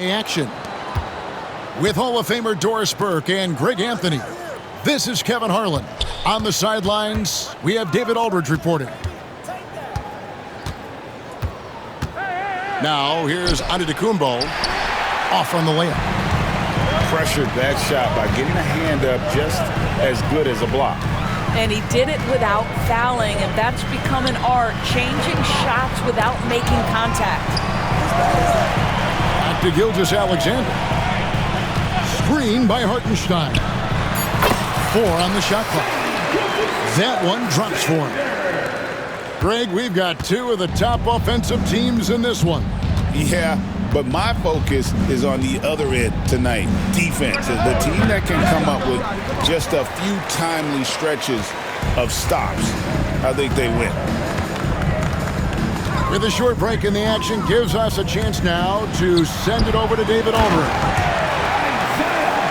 Action with Hall of Famer Doris Burke and Greg Anthony. This is Kevin Harlan. On the sidelines, we have David Aldridge reporting. Now, here's Antetokounmpo off on the layup. Pressured that shot by getting a hand up just as good as a block. And he did it without fouling, and that's become an art, changing shots without making contact. Back to Gilgeous-Alexander. Screen by Hartenstein. 4 on the shot clock. That one drops for him. Greg, we've got 2 of the top offensive teams in this one. Yeah, but my focus is on the other end tonight, defense. The team that can come up with just a few timely stretches of stops, I think they win. With a short break in the action, gives us a chance now to send it over to David Aldridge.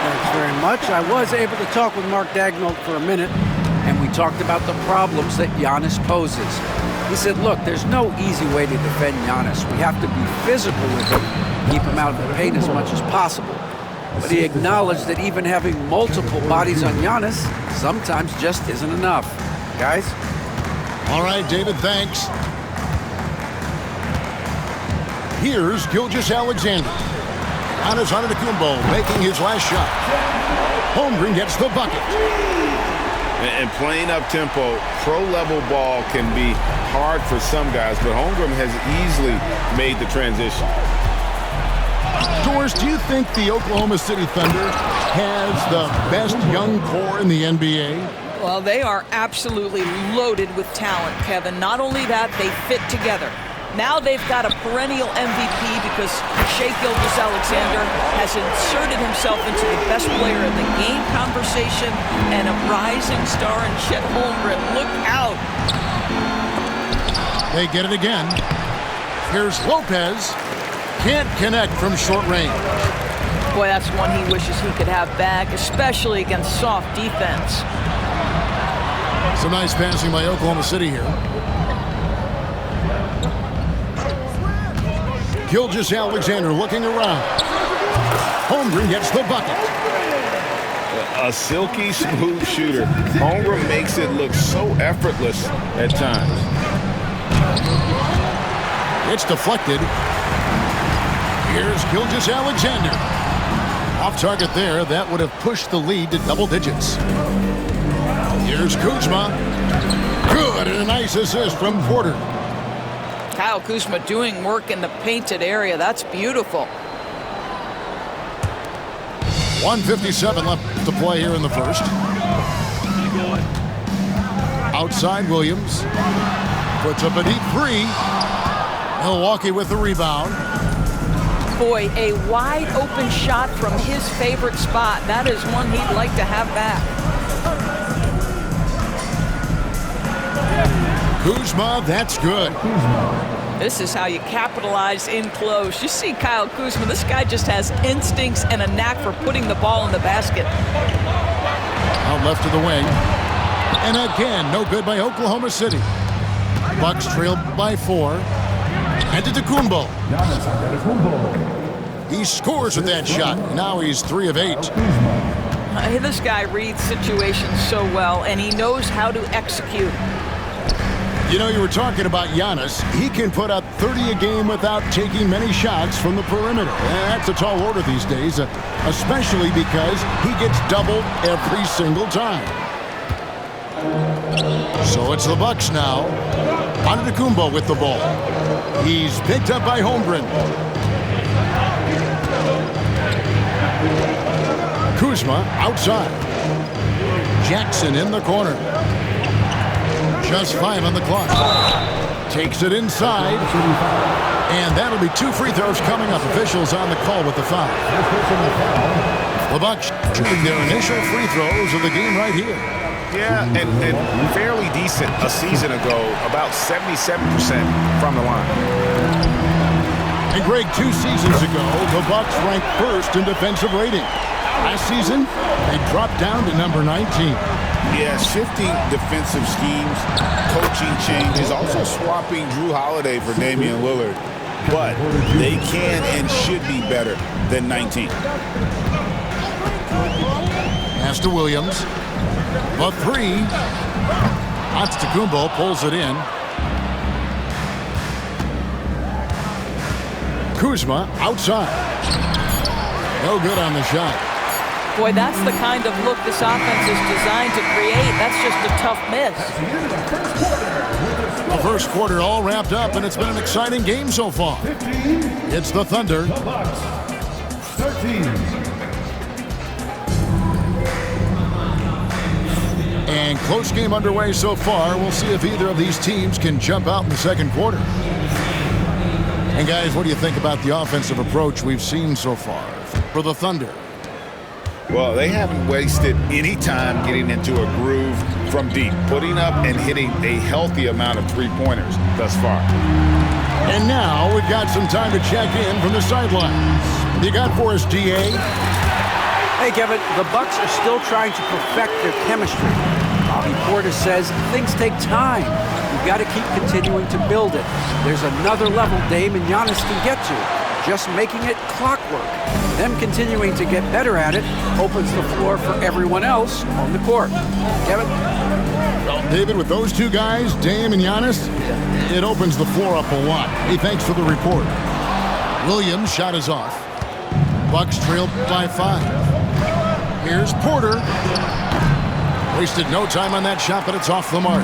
Thanks very much. I was able to talk with Mark Daigneault for a minute, and we talked about the problems that Giannis poses. He said, look, there's no easy way to defend Giannis. We have to be physical with him, keep him out of the paint as much as possible. But he acknowledged that even having multiple bodies on Giannis sometimes just isn't enough. Guys? All right, David, thanks. Here's Gilgeous-Alexander. Giannis Antetokounmpo making his last shot. Holmgren gets the bucket. And playing up-tempo, pro-level ball can be hard for some guys, but Holmgren has easily made the transition. Doris, do you think the Oklahoma City Thunder has the best young core in the NBA? Well, they are absolutely loaded with talent, Kevin. Not only that, they fit together. Now they've got a perennial MVP because Shai Gilgeous-Alexander has inserted himself into the best player in the game conversation and a rising star in Chet Holmgren. Look out. They get it again. Here's Lopez. Can't connect from short range. Boy, that's one he wishes he could have back, especially against soft defense. Some nice passing by Oklahoma City here. Gilgeous-Alexander looking around. Holmgren gets the bucket. A silky smooth shooter. Holmgren makes it look so effortless at times. It's deflected. Here's Gilgeous-Alexander. Off target there. That would have pushed the lead to double digits. Here's Kuzma. Good, and a nice assist from Porter. Kyle Kuzma doing work in the painted area. That's beautiful. 1:57 left to play here in the first. Outside Williams. Puts up a deep 3. Milwaukee with the rebound. Boy, a wide open shot from his favorite spot. That is one he'd like to have back. Kuzma, that's good. This is how you capitalize in close. You see Kyle Kuzma, this guy just has instincts and a knack for putting the ball in the basket. Out left to the wing. And again, no good by Oklahoma City. Bucks trailed by 4. Antetokounmpo. He scores with that shot. Now he's 3 of 8. This guy reads situations so well, and he knows how to execute. You know, you were talking about Giannis. He can put up 30 a game without taking many shots from the perimeter. That's a tall order these days, especially because he gets doubled every single time. So it's the Bucks now. Antetokounmpo with the ball. He's picked up by Holmgren. Kuzma outside. Jackson in the corner. Just 5 on the clock. Takes it inside. And that'll be 2 free throws coming up. Officials on the call with the foul. The Bucks shooting their initial free throws of the game right here. Yeah, and fairly decent a season ago, about 77% from the line. And Greg, 2 seasons ago, the Bucks ranked first in defensive rating. Last season, they dropped down to number 19. Yeah, shifting defensive schemes, coaching changes, also swapping Drew Holiday for Damian Lillard. but they can and should be better than 19. Pass to Williams. The three. Antetokounmpo pulls it in. Kuzma outside. No good on the shot. Boy, that's the kind of look this offense is designed to create. That's just a tough miss. The first quarter all wrapped up, and it's been an exciting game so far. It's the Thunder. 13. And close game underway so far. We'll see if either of these teams can jump out in the second quarter. And guys, what do you think about the offensive approach we've seen so far for the Thunder? Well, they haven't wasted any time getting into a groove from deep, putting up and hitting a healthy amount of three-pointers thus far. And now we've got some time to check in from the sidelines. What you got for us, DA? Hey, Kevin, the Bucks are still trying to perfect their chemistry. Bobby Portis says things take time. You've got to keep continuing to build it. There's another level Dame and Giannis can get to. Just making it clockwork. Them continuing to get better at it opens the floor for everyone else on the court. Kevin? Well, David, with those two guys, Dame and Giannis, it opens the floor up a lot. Hey, thanks for the report. Williams' shot is off. Bucks trailed by 5. Here's Porter. Wasted no time on that shot, but it's off the mark.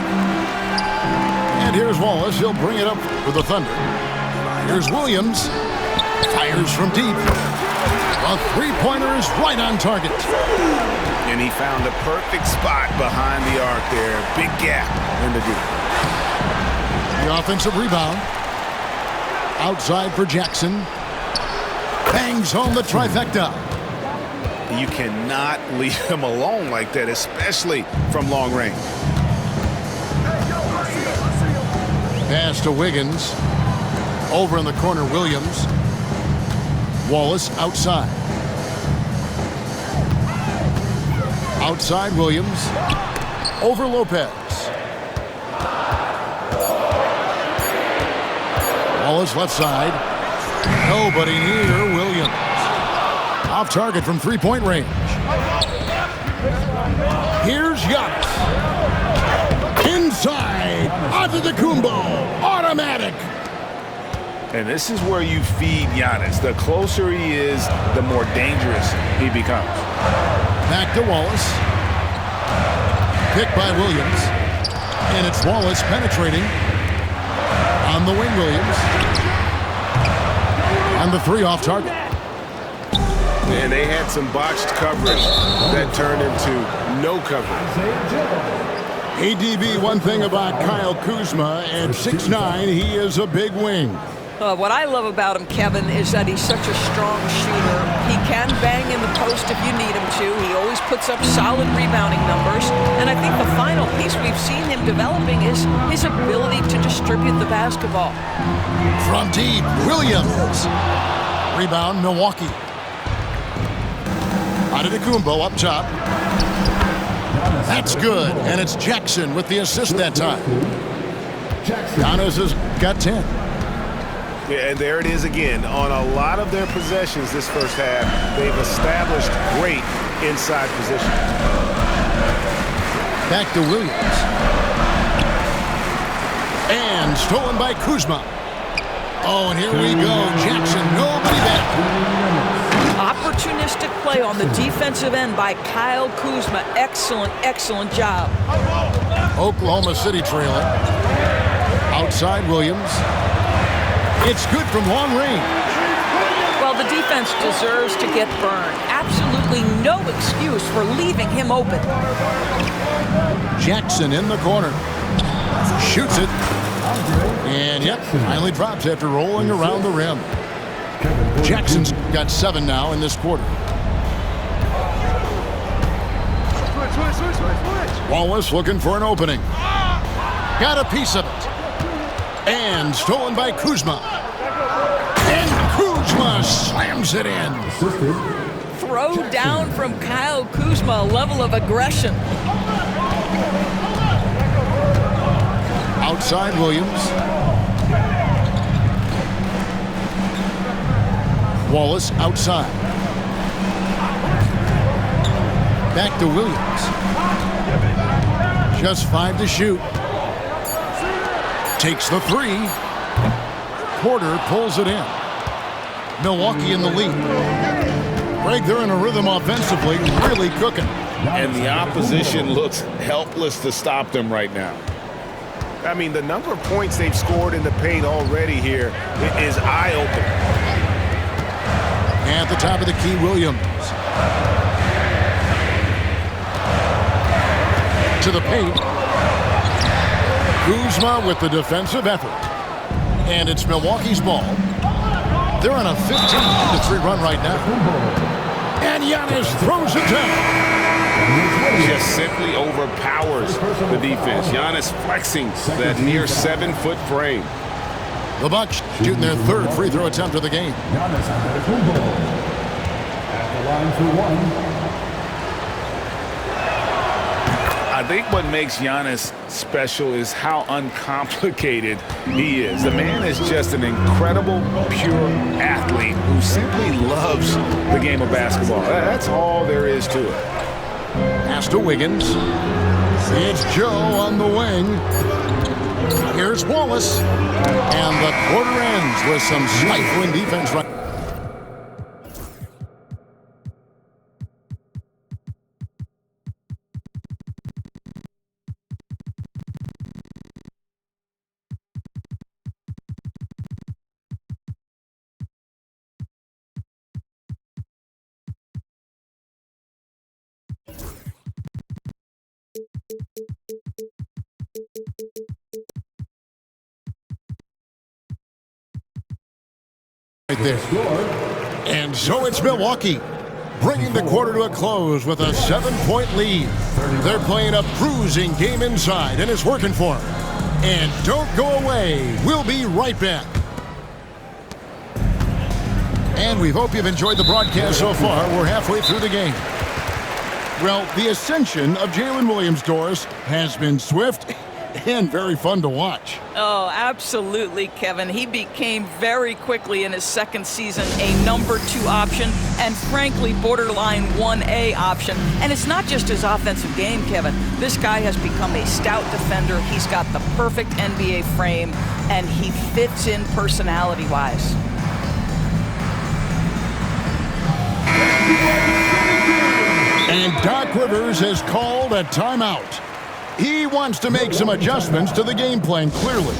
And here's Wallace. He'll bring it up for the Thunder. Here's Williams. Fires from deep. A three-pointer is right on target. And he found a perfect spot behind the arc there. Big gap in the deep. The offensive rebound. Outside for Jackson. Bangs home the trifecta. You cannot leave him alone like that, especially from long range. Pass to Wiggins. Over in the corner, Williams. Wallace outside. Outside Williams. Over Lopez. Wallace left side. Nobody near Williams. Off target from three-point range. Here's Giannis. Inside. Antetokounmpo. Automatic. And this is where you feed Giannis. The closer he is, the more dangerous he becomes. Back to Wallace. Picked by Williams. And it's Wallace penetrating. On the wing, Williams. And the three off target. And they had some botched coverage that turned into no coverage. ADB, one thing about Kyle Kuzma, at 6'9", he is a big wing. What I love about him, Kevin, is that he's such a strong shooter. He can bang in the post if you need him to. He always puts up solid rebounding numbers. And I think the final piece we've seen him developing is his ability to distribute the basketball. From deep, Williams. Rebound, Milwaukee. Antetokounmpo up top. That's good. And it's Jackson with the assist that time. Giannis has got 10. Yeah, and there it is again. On a lot of their possessions this first half, they've established great inside position. Back to Williams. And stolen by Kuzma. Oh, and here we go. Jackson, nobody back. Opportunistic play on the defensive end by Kyle Kuzma. Excellent, excellent job. Oklahoma City trailing. Outside Williams. It's good from long range. Well, the defense deserves to get burned. Absolutely no excuse for leaving him open. Jackson in the corner. Shoots it. And, yep, finally drops after rolling around the rim. Jackson's got 7 now in this quarter. Wallace looking for an opening. Got a piece of it. And stolen by Kuzma. And Kuzma slams it in. Throw down from Kyle Kuzma, a level of aggression. Outside Williams. Wallace outside. Back to Williams. Just 5 to shoot. Takes the 3. Porter pulls it in. Milwaukee in the lead. Greg, they're in a rhythm offensively, really cooking. And the opposition looks helpless to stop them right now. I mean, the number of points they've scored in the paint already here is eye-opening. At the top of the key, Williams. To the paint. Kuzma with the defensive effort. And it's Milwaukee's ball. They're on a 15-3 run right now. And Giannis throws it down. Just simply overpowers the defense. Giannis flexing that near 7-foot frame. The Bucks shooting their 3rd free throw attempt of the game. Giannis Antetokounmpo at the line for 1. I think what makes Giannis special is how uncomplicated he is. The man is just an incredible, pure athlete who simply loves the game of basketball. That's all there is to it. Pass to Wiggins. It's Joe on the wing. Here's Wallace. And the quarter ends with some stifling defense right. Right there. And so it's Milwaukee, bringing the quarter to a close with a 7-point lead. They're playing a bruising game inside, and it's working for them. And don't go away. We'll be right back. And we hope you've enjoyed the broadcast so far. We're halfway through the game. Well, the ascension of Jalen Williams, Doris, has been swift and very fun to watch. Oh, absolutely, Kevin. He became very quickly in his second season a number 2 option and frankly borderline 1A option. And it's not just his offensive game, Kevin. This guy has become a stout defender. He's got the perfect NBA frame and he fits in personality-wise. And Doc Rivers has called a timeout. He wants to make some adjustments to the game plan, clearly.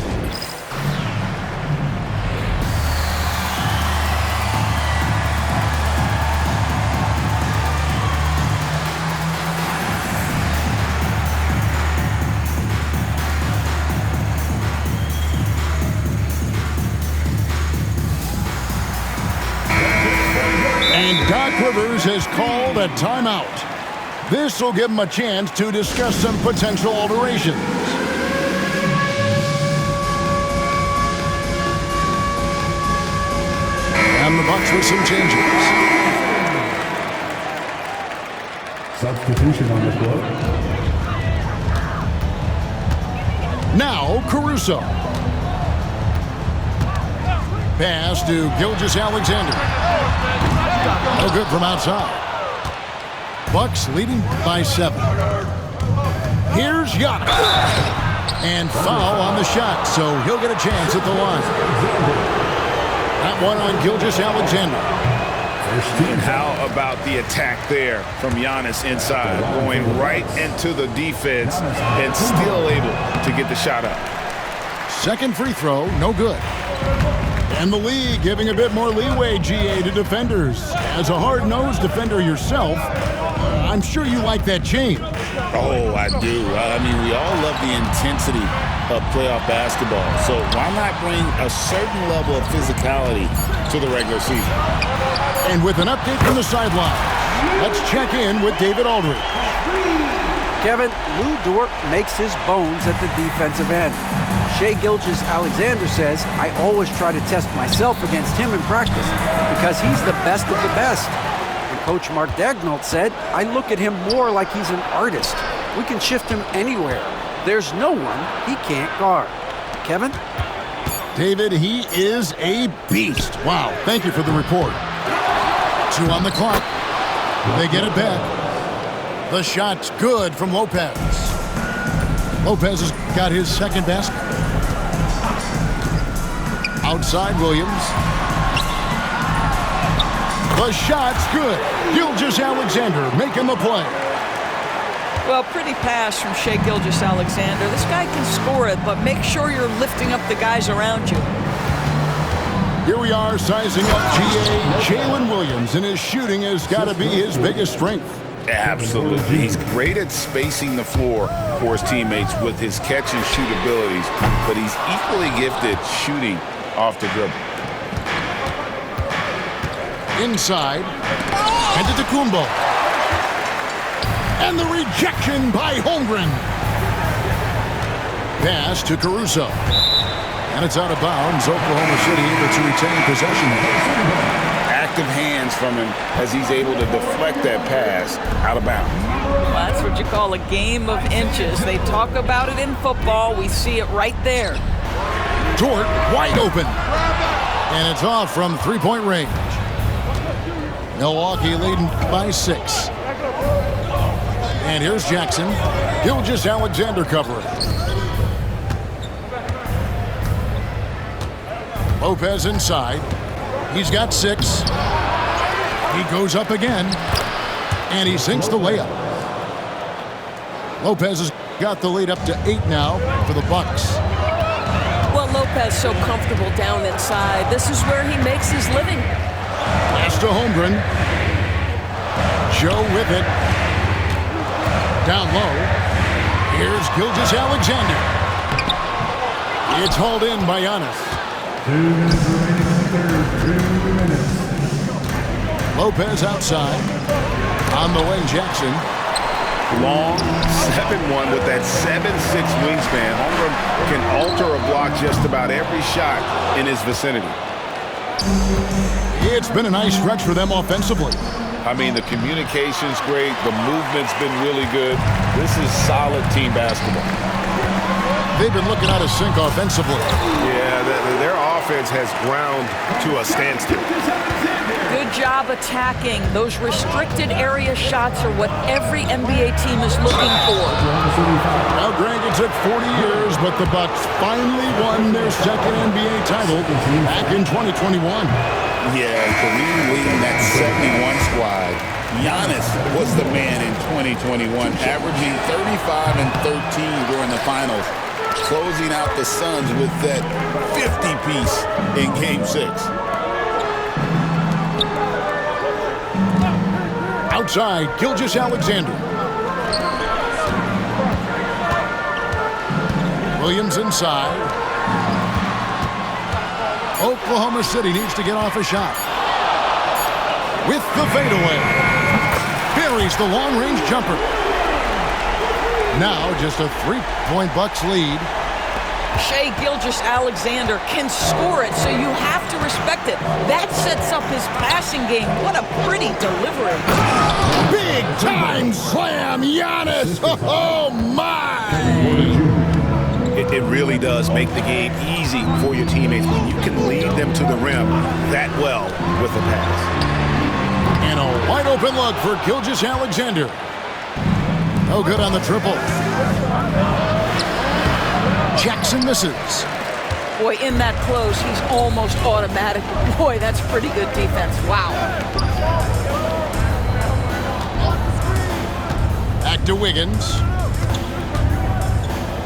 And Doc Rivers has called a timeout. This will give him a chance to discuss some potential alterations. And the Bucks with some changes. Substitution on the floor. Now Caruso. Pass to Gilgeous-Alexander. No good from outside. Bucks leading by 7. Here's Giannis. And foul on the shot, so he'll get a chance at the line. That one on Gilgeous-Alexander. And how about the attack there from Giannis inside, going right into the defense and still able to get the shot up. Second free throw, no good. And the league giving a bit more leeway, GA, to defenders. As a hard-nosed defender yourself, I'm sure you like that change. Oh, I do. I mean, we all love the intensity of playoff basketball. So why not bring a certain level of physicality to the regular season? And with an update from the sideline, let's check in with David Aldridge. Kevin, Lou Dort makes his bones at the defensive end. Shai Gilgeous-Alexander says, I always try to test myself against him in practice because he's the best of the best. And Coach Mark Daigneault said, I look at him more like he's an artist. We can shift him anywhere. There's no one he can't guard. Kevin? David, he is a beast. Wow, thank you for the report. 2 on the clock. They get it back. The shot's good from Lopez. Lopez has got his second basket. Outside Williams. The shot's good. Gilgeous-Alexander making the play. Well, pretty pass from Shai Gilgeous-Alexander. This guy can score it, but make sure you're lifting up the guys around you. Here we are sizing up GA Jalen Williams, and his shooting has got to be his biggest strength. Absolutely. He's great at spacing the floor for his teammates with his catch and shoot abilities, but he's equally gifted shooting off the dribble. Inside, and to Antetokounmpo. And the rejection by Holmgren. Pass to Caruso. And it's out of bounds. Oklahoma City able to retain possession. Active hands from him as he's able to deflect that pass out of bounds. Well, that's what you call a game of inches. They talk about it in football. We see it right there. Dort wide open. And it's off from three-point range. Milwaukee leading by 6. And here's Jackson. Gilgeous-Alexander covering. Lopez inside. He's got 6. He goes up again. And he sinks the layup. Lopez has got the lead up to 8 now for the Bucks. Well, Lopez so comfortable down inside. This is where he makes his living. Pass to Holmgren. Joe with it. Down low. Here's Gilgeous-Alexander. It's hauled in by Giannis. 2 minutes remaining in the third. 2 minutes. Lopez outside. On the way, Jackson. Long 7-1 with that 7'6" wingspan. Holmgren can alter a block just about every shot in his vicinity. It's been a nice stretch for them offensively. I mean, the communication's great. The movement's been really good. This is solid team basketball. They've been looking out of sync offensively. Yeah, their offense has ground to a standstill. Good job attacking. Those restricted area shots are what every NBA team is looking for. Now, Greg, it took 40 years, but the Bucks finally won their second NBA title back in 2021. Yeah, Kareem leading that 71 squad. Giannis was the man in 2021, averaging 35 and 13 during the finals, closing out the Suns with that 50-piece in Game 6. Outside, Gilgeous-Alexander. Williams inside. Oklahoma City needs to get off a shot. With the fadeaway. Buries the long-range jumper. Now just a 3-point Bucks lead. Shai Gilgeous-Alexander can score it, so you have to respect it. That sets up his passing game. What a pretty delivery. Big-time slam, Giannis. Oh, my. It really does make the game easy for your teammates when you can lead them to the rim that well with a pass. And a wide-open look for Gilgeous-Alexander. No good on the triple. Jackson misses. Boy, in that close, he's almost automatic. Boy, that's pretty good defense. Wow. Back to Wiggins.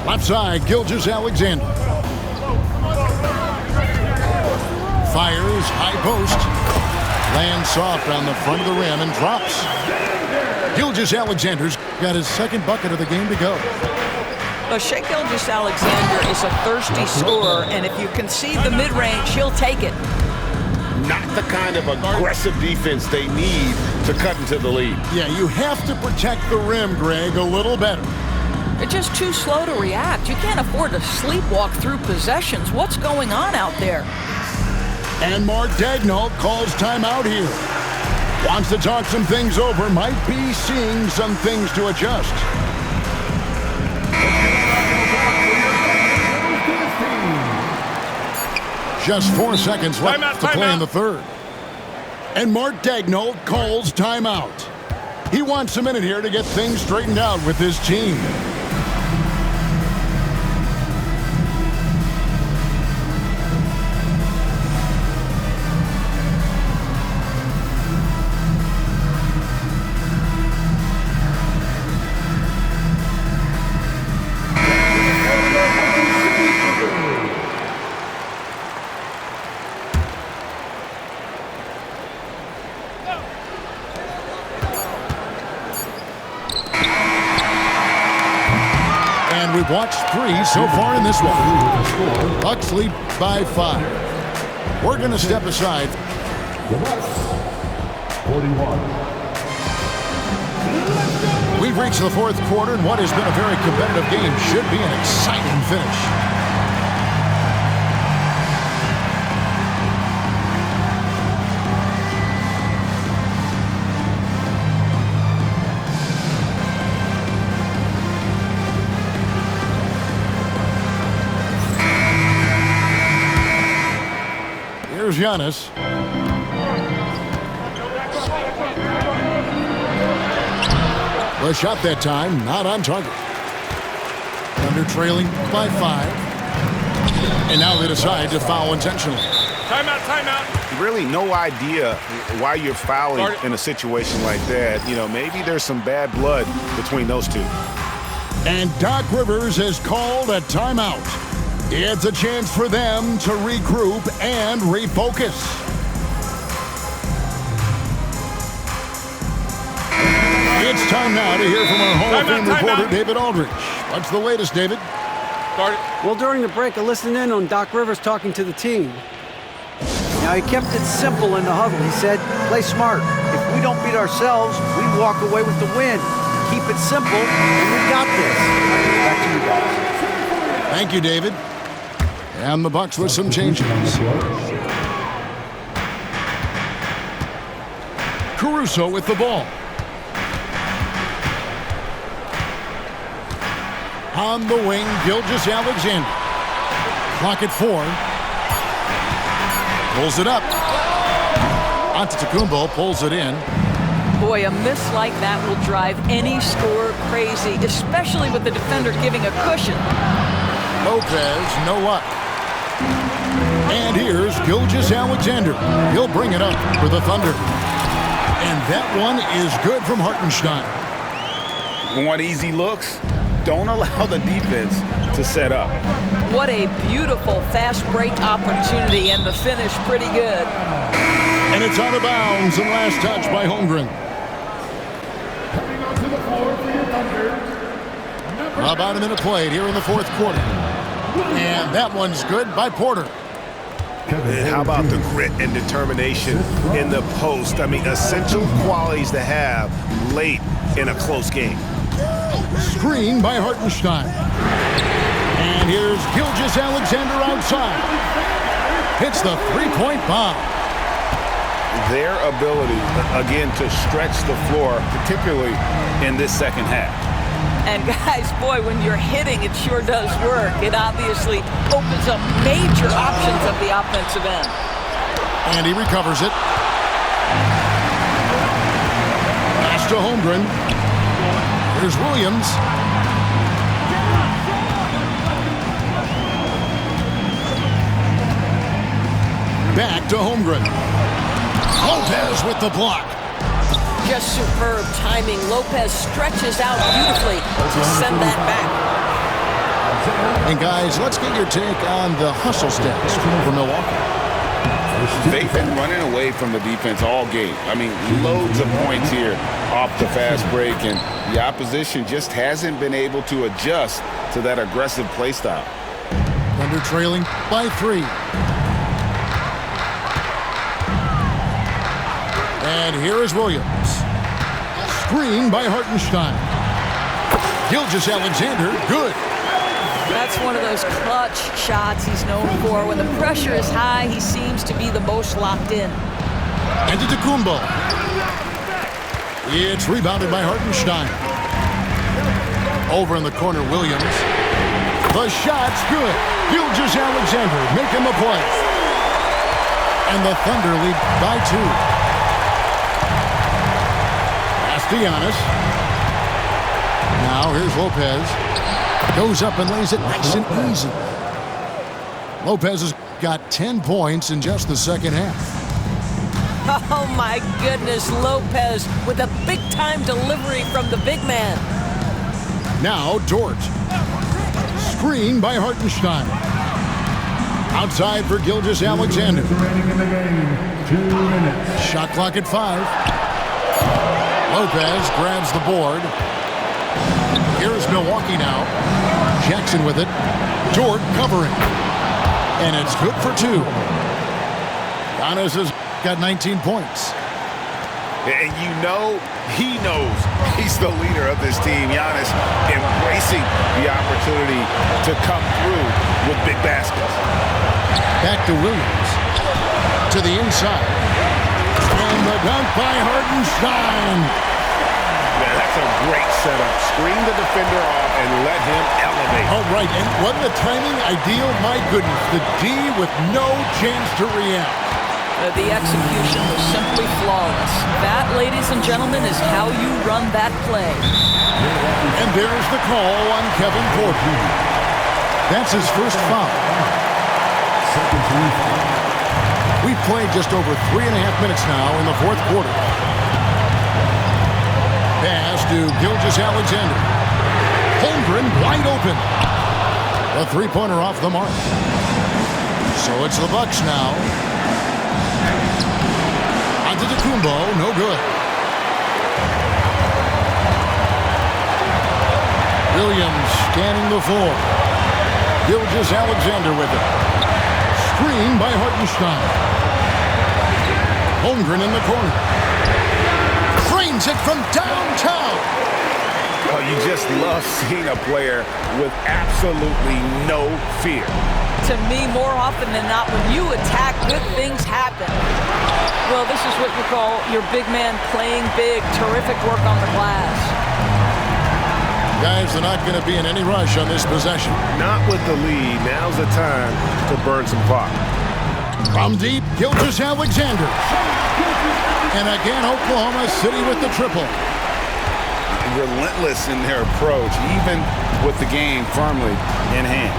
Left side, Gilgeous-Alexander. Fires, high post. Lands soft on the front of the rim and drops. Gilgeous-Alexander's got his second bucket of the game to go. Well, Shai Gilgeous-Alexander is a thirsty scorer, and if you concede the mid-range, he'll take it. Not the kind of aggressive defense they need to cut into the lead. Yeah, you have to protect the rim, Greg, a little better. They're just too slow to react. You can't afford to sleepwalk through possessions. What's going on out there? And Mark Daigneault calls timeout here. Wants to talk some things over, might be seeing some things to adjust. Just 4 seconds left to play in the third. And Mark Daigneault calls timeout. He wants a minute here to get things straightened out with his team. We've watched 3 so far in this one. Bucks lead by 5. We're going to step aside. The Bucks, 41. We've reached the 4th quarter, and what has been a very competitive game should be an exciting finish. Here's Giannis. The shot that time, not on target. Thunder trailing by 5. And now they decide to foul intentionally. Timeout. Really no idea why you're fouling in a situation like that. You know, maybe there's some bad blood between those two. And Doc Rivers has called a timeout. It's a chance for them to regroup and refocus. It's time now to hear from our Hall of Fame reporter, David Aldridge. What's the latest, David? Well, during the break, I listened in on Doc Rivers talking to the team. Now, he kept it simple in the huddle. He said, play smart. If we don't beat ourselves, we walk away with the win. Keep it simple, and we got this. Back to you guys. Thank you, David. And the Bucks with some changes. Caruso with the ball. On the wing, Gilgeous-Alexander. Clock at 4. Pulls it up. Antetokounmpo pulls it in. Boy, a miss like that will drive any scorer crazy, especially with the defender giving a cushion. Lopez, no luck. And here's Gilgeous-Alexander. He'll bring it up for the Thunder. And that one is good from Hartenstein. Want easy looks? Don't allow the defense to set up. What a beautiful fast break opportunity, and the finish pretty good. And it's out of bounds, and last touch by Holmgren. Coming onto the floor for your Thunder. About a minute played here in the 4th quarter. And that one's good by Porter. And how about the grit and determination in the post? I mean, essential qualities to have late in a close game. Screen by Hartenstein. And here's Gilgeous-Alexander outside. Hits the 3-point bomb. Their ability, again, to stretch the floor, particularly in this second half. And guys, boy, when you're hitting, it sure does work. It obviously opens up major options at the offensive end. And he recovers it. Pass to Holmgren. Here's Williams. Back to Holmgren. Lopez with the block. Just superb timing. Lopez stretches out beautifully to send that back. And guys, let's get your take on the hustle stats for Milwaukee. They've been running away from the defense all game. I mean, loads of points here off the fast break, and the opposition just hasn't been able to adjust to that aggressive play style. Thunder trailing by 3. And here is Williams. Screen by Hartenstein. Gilgeous-Alexander, good. That's one of those clutch shots he's known for. When the pressure is high, he seems to be the most locked in. Antetokounmpo. It's rebounded by Hartenstein. Over in the corner, Williams. The shot's good. Gilgeous-Alexander making the play. And the Thunder lead by 2. to Giannis. Now here's Lopez. Goes up and lays it nice and easy. Lopez has got 10 points in just the second half. Oh, my goodness. Lopez with a big-time delivery from the big man. Now Dort. Screen by Hartenstein. Outside for Gilgeous-Alexander. Remaining in the game, 2 minutes. Shot clock at 5. Lopez grabs the board. Here's Milwaukee now. Jackson with it. Dort covering. And it's good for 2. Giannis has got 19 points. And you know, he knows he's the leader of this team. Giannis embracing the opportunity to come through with big baskets. Back to Williams. To the inside. And the dunk by Hartenstein. Man, that's a great setup. Screen the defender off and let him elevate. All right, and wasn't the timing ideal? My goodness, the D with no chance to react. The execution was simply flawless. That, ladies and gentlemen, is how you run that play. And there's the call on Kevin Porter. That's his first foul. We've played just over 3.5 minutes now in the fourth quarter. Pass to Gilgeous-Alexander. Holmgren wide open. A three-pointer off the mark. So it's the Bucks now. Antetokounmpo, no good. Williams scanning the floor. Gilgeous-Alexander with it. Screen by Hartenstein. Holmgren in the corner. Frames it from downtown. Oh, you just love seeing a player with absolutely no fear. To me, more often than not, when you attack, good things happen. Well, this is what you call your big man playing big. Terrific work on the glass. Guys, they're not going to be in any rush on this possession. Not with the lead. Now's the time to burn some clock. From deep, Gilgeous-Alexander. And again, Oklahoma City with the triple. Relentless in their approach, even with the game firmly in hand.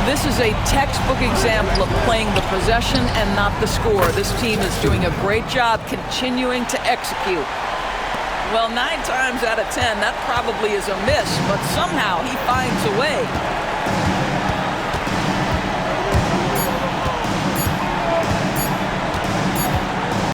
This is a textbook example of playing the possession and not the score. This team is doing a great job continuing to execute. Well, 9 times out of 10, that probably is a miss, but somehow he finds a way.